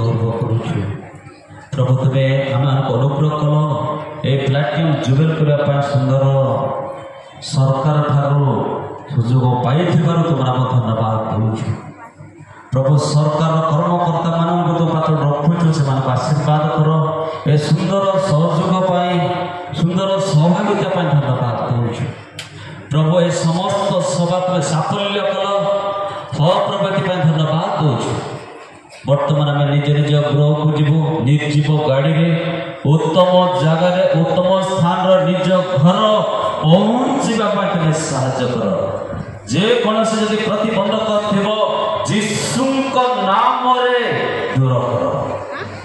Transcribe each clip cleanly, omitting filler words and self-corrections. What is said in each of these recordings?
গর্ব করুଛୁ প্রভু তুমি আমি অনুগ্রহ কল এই প্লাটিনম জুবেল করা সুন্দর সরকার ঠাରୁ সুযোগ পাইଥିବାରୁ তোমার আমি ধন্যবাদ দেଉଛୁ প্রভু সরকার কর্মকর্তা মানুষ তো পাত্র রখুଛୁ সেମାନଙ୍କୁ আশীর্বাদ কর এ সুন্দর সহযোগ পাই সুন্দর সহভাগিতা পাই ধন্যবাদ দেଉଛୁ প্রভু এই সমস্ত সভা তুমি সাফল্য কল প্রভু এথিপাই ধন্যবাদ দেଉଛୁ বর্তমান আমি নিজ নিজ গৃহକୁ ଯିବୁ ନିର୍ଜୀବ ଗାଡ଼ିରେ ଉତ୍ତମ ଜାଗାରେ ଉତ୍ତମ ସ୍ଥାନର ନିଜ ଘର ପହଞ୍ଚିବା ପାଇଁ ତୁମେ ସାହାଯ୍ୟ କର ଯେକୌଣସି ଯଦି ପ୍ରତିବନ୍ଧକ ଥିବ ଯୀଶୁଙ୍କ ନାମରେ ଦୂର କର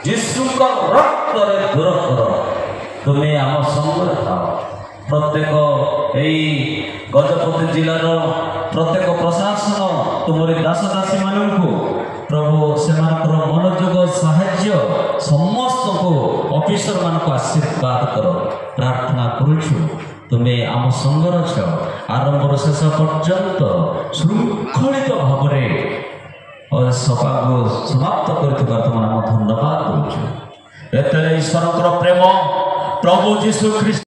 ଯୀଶୁଙ୍କ ରକ୍ତରେ ଦୂର କର ତୁମେ ଆମ ସଙ୍ଗରେ ଥାଅ ପ୍ରତ୍ୟେକ ଏଇ ଗଜପତି ଜିଲ୍ଲାର ପ୍ରତ୍ୟେକ ପ୍ରଶାସନ ତୁମରି ଦାସ ଦାସୀ ମାନଙ୍କୁ ପ୍ରଭୁ ସେମାନଙ୍କର ମନୋଯୋଗ ସାହାଯ୍ୟ ସମସ୍ତଙ୍କୁ ଅଫିସର ମାନଙ୍କୁ ଆଶୀର୍ବାଦ କର ପ୍ରାର୍ଥନା କରୁଛୁ ତୁମେ ଆମ ସଙ୍ଗରେ ଅଛ ଆରମ୍ଭରୁ ଶେଷ ପର୍ଯ୍ୟନ୍ତ ଶୃଙ୍ଖଳିତ ଭାବରେ ସଭାକୁ ସମାପ୍ତ କରିଥିବା ତୁମ ନାମ ଧନ୍ୟବାଦ ଦେଉଛୁ ଏତେବେଳେ ଈଶ୍ୱରଙ୍କର ପ୍ରେମ ପ୍ରଭୁ ଯୀଶୁ ଖ୍ରୀଷ୍ଟ